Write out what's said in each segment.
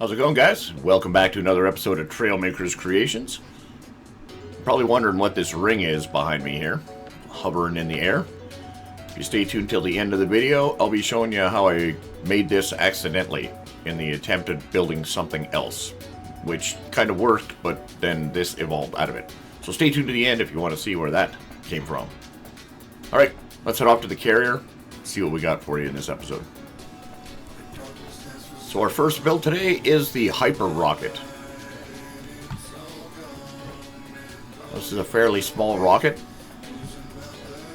How's it going, guys? Welcome back to another episode of Trailmakers Creations. You're probably wondering what this ring is behind me here, hovering in the air. If you stay tuned till the end of the video, I'll be showing you how I made this accidentally in the attempt at building something else, which kind of worked, but then this evolved out of it. So stay tuned to the end if you want to see where that came from. Alright, let's head off to the carrier, see what we got for you in this episode. So our first build today is the Hyper Rocket. This is a fairly small rocket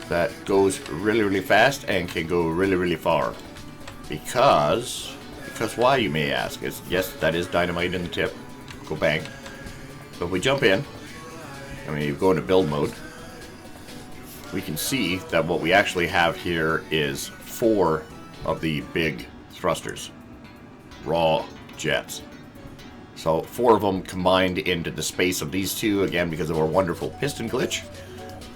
that goes really fast and can go really far. Because why, you may ask? Yes, that is dynamite in the tip. Go bang. So if we jump in, you go into build mode, we can see that what we actually have here is 4 of the big thrusters. Raw jets. So 4 of them combined into the space of these 2, again because of our wonderful piston glitch.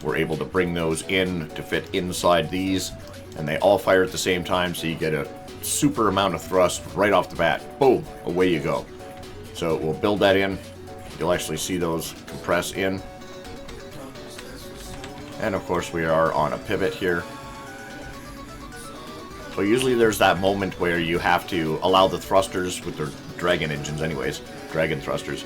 We're able to bring those in to fit inside these, and they all fire at the same time, so you get a super amount of thrust right off the bat. Boom, away you go. So we'll build that in. You'll actually see those compress in. And of course we are on a pivot here. So usually there's that moment where you have to allow the thrusters, with their dragon engines anyways, dragon thrusters,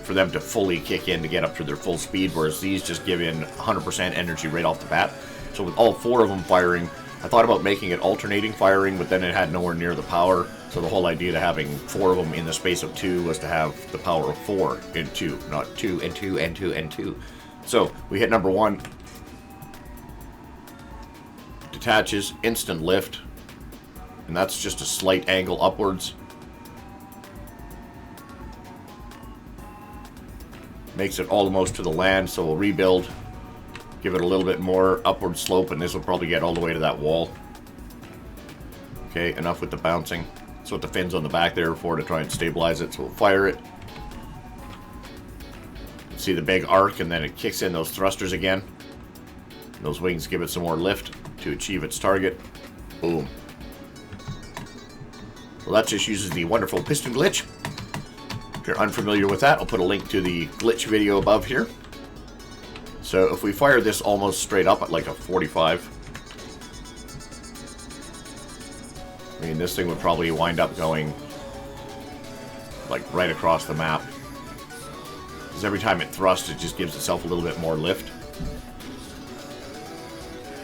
for them to fully kick in to get up to their full speed, whereas these just give in 100% energy right off the bat. So with all 4 of them firing, I thought about making it alternating firing, but then it had nowhere near the power. So the whole idea to having 4 of them in the space of 2 was to have the power of 4 in 2, not 2 and 2 and 2 and 2. So we hit number 1. Detaches, instant lift, and that's just a slight angle upwards. Makes it almost to the land, so we'll rebuild, give it a little bit more upward slope, and this will probably get all the way to that wall. Okay, enough with the bouncing. That's what the fins on the back there are for, to try and stabilize it, so we'll fire it. See the big arc, and then it kicks in those thrusters again. Those wings give it some more lift to achieve its target. Boom. Well, that just uses the wonderful piston glitch. If you're unfamiliar with that, I'll put a link to the glitch video above here. So if we fire this almost straight up at like a 45, this thing would probably wind up going like right across the map. Because every time it thrusts, it just gives itself a little bit more lift.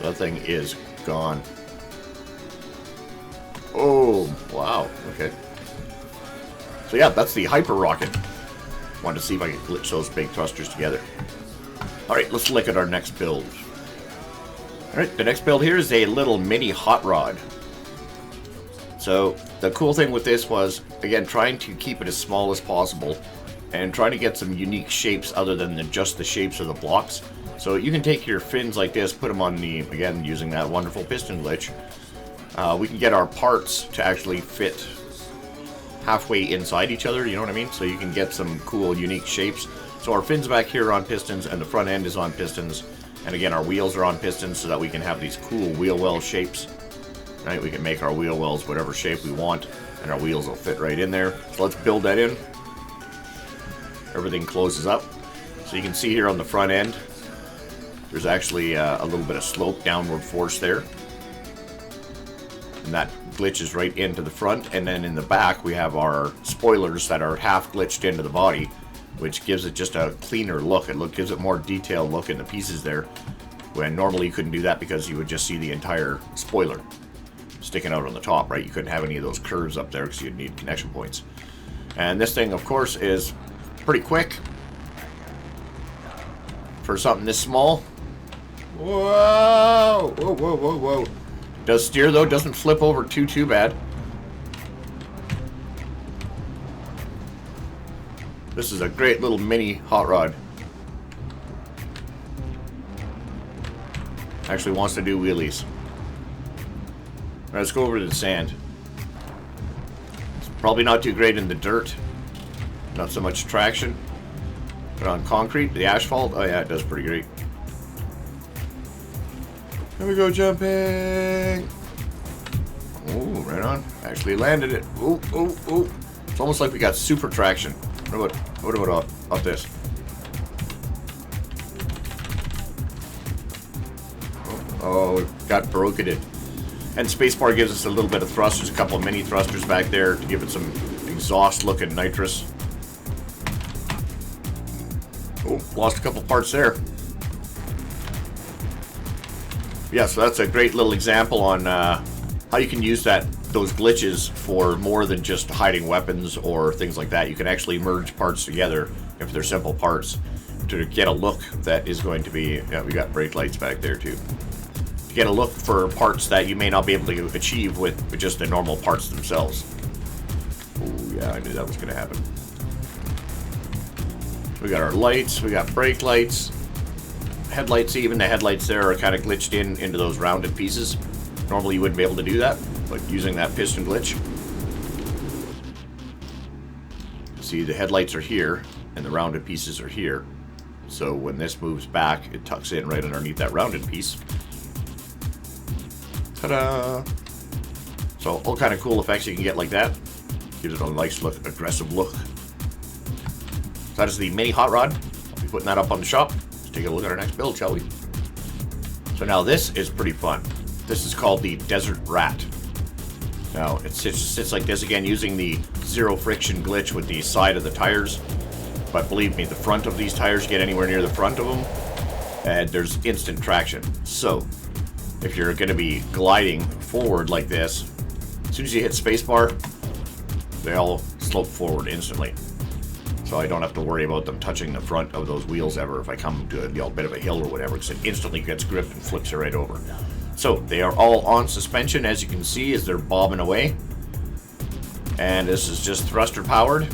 That thing is gone. Oh, wow. Okay. So yeah, that's the Hyper Rocket. Wanted to see if I could glitch those big thrusters together. Alright, let's look at our next build. Alright, the next build here is a little Mini Hotrod. So the cool thing with this was, again, trying to keep it as small as possible and trying to get some unique shapes other than just the shapes of the blocks. So you can take your fins like this, put them on the, again, using that wonderful piston glitch. We can get our parts to actually fit halfway inside each other, you know what I mean? So you can get some cool, unique shapes. So our fins back here are on pistons, and the front end is on pistons. And again, our wheels are on pistons so that we can have these cool wheel well shapes. Right? We can make our wheel wells whatever shape we want, and our wheels will fit right in there. So let's build that in. Everything closes up. So you can see here on the front end, there's actually a little bit of slope, downward force there. And that glitches right into the front. And then in the back, we have our spoilers that are half glitched into the body, which gives it just a cleaner look. It gives it more detailed look in the pieces there, when normally you couldn't do that because you would just see the entire spoiler sticking out on the top, right? You couldn't have any of those curves up there because you'd need connection points. And this thing, of course, is pretty quick for something this small. Whoa! Whoa, whoa, whoa, whoa. Does steer, though. Doesn't flip over too bad. This is a great little mini hot rod. Actually wants to do wheelies. Alright, let's go over to the sand. It's probably not too great in the dirt. Not so much traction. But on concrete, the asphalt, oh yeah, it does pretty great. Here we go, jumping. Oh, right on. Actually landed it. Oh, oh, oh. It's almost like we got super traction. What about up this? Oh, it got broken it. And spacebar gives us a little bit of thrusters, a couple of mini thrusters back there to give it some exhaust-looking nitrous. Oh, lost a couple parts there. Yeah, so that's a great little example on how you can use those glitches for more than just hiding weapons or things like that. You can actually merge parts together if they're simple parts to get a look that is going to be... Yeah, we got brake lights back there too. To get a look for parts that you may not be able to achieve with just the normal parts themselves. Oh yeah, I knew that was going to happen. We got our lights, we got brake lights. Headlights, even the headlights there are kind of glitched into those rounded pieces. Normally you wouldn't be able to do that, but using that piston glitch. See, the headlights are here, and the rounded pieces are here. So when this moves back, it tucks in right underneath that rounded piece. Ta-da! So all kind of cool effects you can get like that. Gives it a nice look, aggressive look. So that is the Mini Hotrod. I'll be putting that up on the shop. Let's take a look at our next build, shall we? So now this is pretty fun. This is called the Desert Rat. Now it sits like this again, using the zero friction glitch with the side of the tires. But believe me, the front of these tires, get anywhere near the front of them, and there's instant traction. So if you're going to be gliding forward like this, as soon as you hit spacebar, they all slope forward instantly. So I don't have to worry about them touching the front of those wheels ever if I come to a bit of a hill or whatever, because it instantly gets gripped and flips it right over. So they are all on suspension, as you can see, as they're bobbing away. And this is just thruster powered.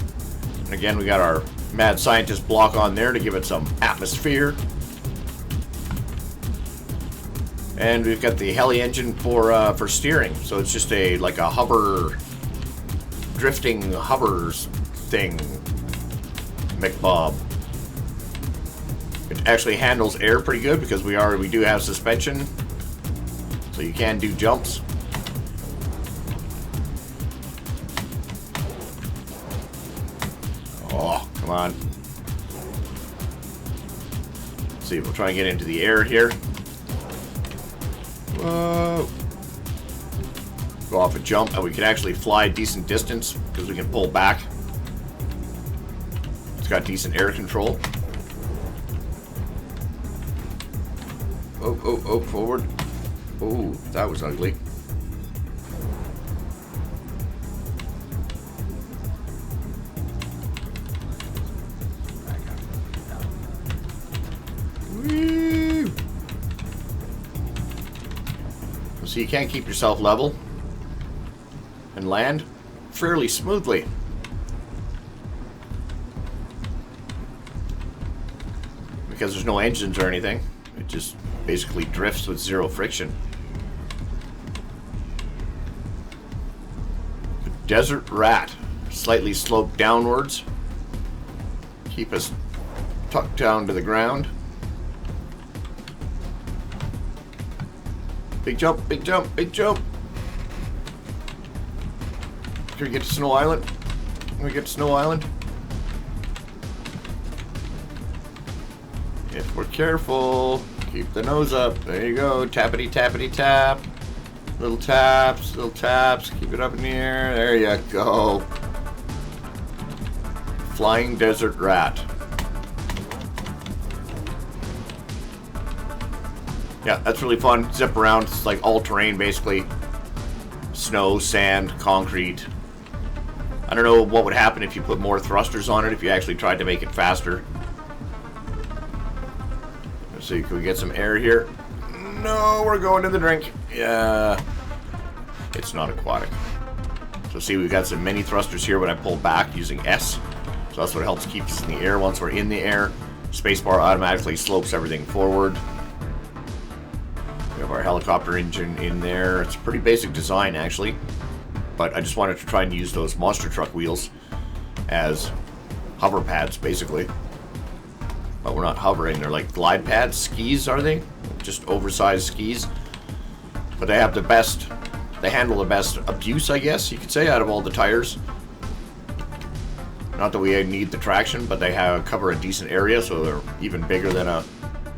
And again, we got our mad scientist block on there to give it some atmosphere. And we've got the heli engine for steering. So it's just like a hover, drifting hovers thing. McBob. It actually handles air pretty good because we do have suspension. So you can do jumps. Oh, come on. Let's see, we'll try and get into the air here. Whoa. Go off a jump, and we can actually fly a decent distance because we can pull back. It's got decent air control. Oh, forward. Oh, that was ugly. Woo! So you can't keep yourself level and land fairly smoothly. Because there's no engines or anything. It just basically drifts with zero friction. The Desert Rat. Slightly sloped downwards. Keep us tucked down to the ground. Big jump, big jump, big jump. Can we get to Snow Island? Can we get to Snow Island? If we're careful, keep the nose up. There you go. Tappity, tappity, tap. Little taps, little taps. Keep it up in the air. There you go. Flying Desert Rat. Yeah, that's really fun. Zip around. It's like all terrain, basically. Snow, sand, concrete. I don't know what would happen if you put more thrusters on it, if you actually tried to make it faster. Let's see, can we get some air here? No, we're going to the drink. Yeah. It's not aquatic. So see, we've got some mini thrusters here when I pull back using S. So that's what helps keep us in the air. Once we're in the air, spacebar automatically slopes everything forward. We have our helicopter engine in there. It's a pretty basic design, actually. But I just wanted to try and use those monster truck wheels as hover pads, basically. But we're not hovering. They're like glide pads. Skis, are they? Just oversized skis. But they have the best... They handle the best abuse, I guess you could say, out of all the tires. Not that we need the traction, but they cover a decent area, so they're even bigger than a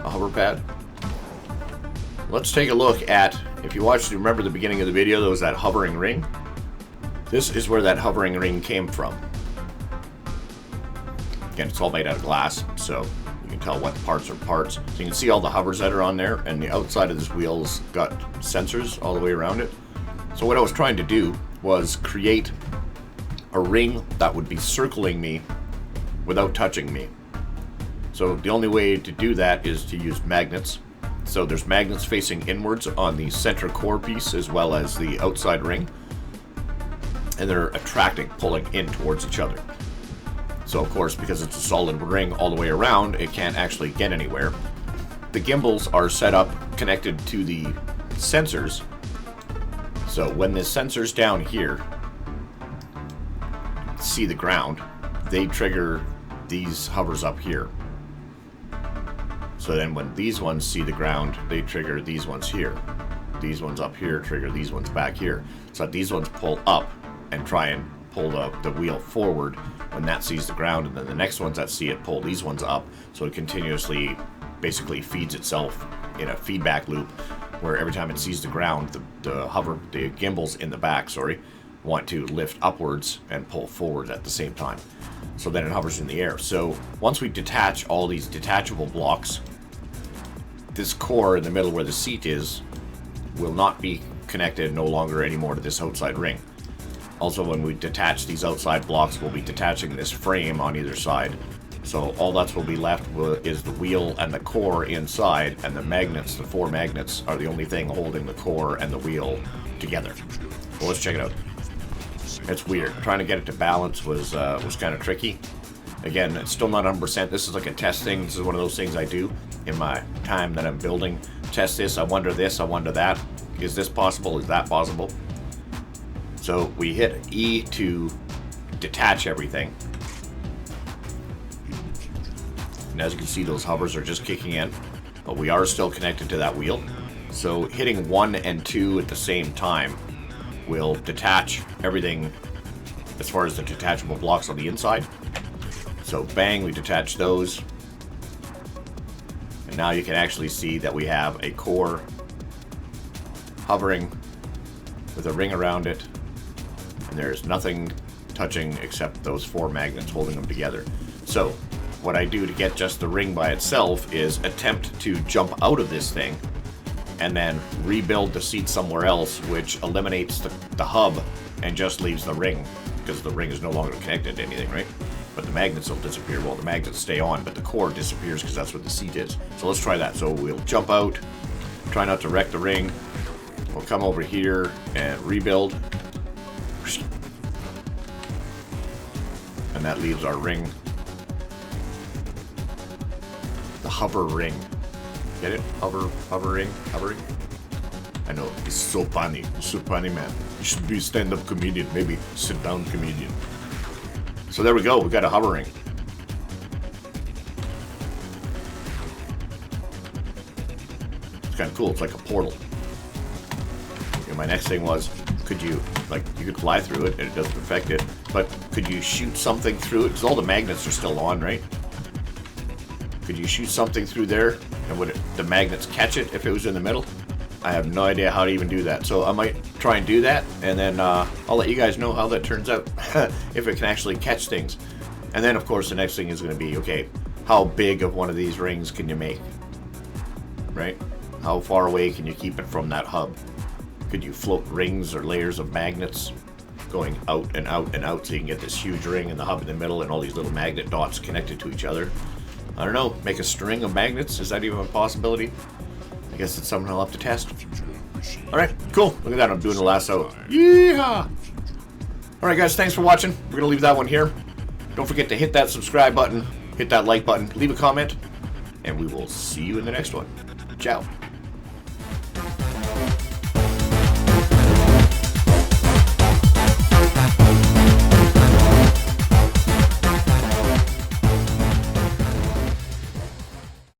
hover pad. Let's take a look at, if you remember the beginning of the video, there was that hovering ring. This is where that hovering ring came from. Again, it's all made out of glass, so you can tell what parts are parts. So you can see all the hovers that are on there, and the outside of this wheel's got sensors all the way around it. So what I was trying to do was create a ring that would be circling me without touching me. So the only way to do that is to use magnets. So there's magnets facing inwards on the center core piece as well as the outside ring. And they're attracting, pulling in towards each other. So of course, because it's a solid ring all the way around, it can't actually get anywhere. The gimbals are set up connected to the sensors. So when the sensor's down here see the ground, they trigger these hovers up here. So then when these ones see the ground, they trigger these ones here. These ones up here trigger these ones back here. So that these ones pull up and try and pull the wheel forward when that sees the ground, and then the next ones that see it pull these ones up, so it continuously basically feeds itself in a feedback loop where every time it sees the ground, the gimbals in the back, want to lift upwards and pull forward at the same time. So then it hovers in the air. So once we detach all these detachable blocks, this core in the middle where the seat is will not be connected no longer anymore to this outside ring. Also, when we detach these outside blocks, we'll be detaching this frame on either side. So all that will be left is the wheel and the core inside, and the magnets, the 4 magnets, are the only thing holding the core and the wheel together. Well, let's check it out. It's weird. Trying to get it to balance was kind of tricky. Again, it's still not 100%. This is like a test thing. This is one of those things I do in my time that I'm building. Test this, I wonder that. Is this possible? Is that possible? So we hit E to detach everything. And as you can see, those hovers are just kicking in, but we are still connected to that wheel. So hitting 1 and 2 at the same time will detach everything as far as the detachable blocks on the inside. So bang, we detach those. And now you can actually see that we have a core hovering with a ring around it. And there's nothing touching except those 4 magnets holding them together. So what I do to get just the ring by itself is attempt to jump out of this thing and then rebuild the seat somewhere else, which eliminates the hub and just leaves the ring, because the ring is no longer connected to anything, right? But the magnets will disappear. Well, the magnets stay on, but the core disappears because that's what the seat is. So let's try that. So we'll jump out, try not to wreck the ring. We'll come over here and rebuild. And that leaves our ring. The hover ring. Get it? Hovering. I know, it's so funny. It's so funny, man. You should be a stand-up comedian, maybe sit-down comedian. So there we go, we got a hovering. It's kind of cool, it's like a portal. And my next thing was, could you, you could fly through it and it doesn't affect it, but could you shoot something through it? Because all the magnets are still on, right? Could you shoot something through there, and would the magnets catch it if it was in the middle? I have no idea how to even do that. So I might try and do that, and then I'll let you guys know how that turns out, if it can actually catch things. And then, of course, the next thing is going to be, okay, how big of one of these rings can you make? Right? How far away can you keep it from that hub? Could you float rings or layers of magnets going out and out and out so you can get this huge ring and the hub in the middle and all these little magnet dots connected to each other? I don't know, make a string of magnets? Is that even a possibility? I guess it's something I'll have to test. Alright, cool. Look at that, I'm doing the lasso. Yeehaw! Alright guys, thanks for watching. We're gonna leave that one here. Don't forget to hit that subscribe button, hit that like button, leave a comment, and we will see you in the next one. Ciao.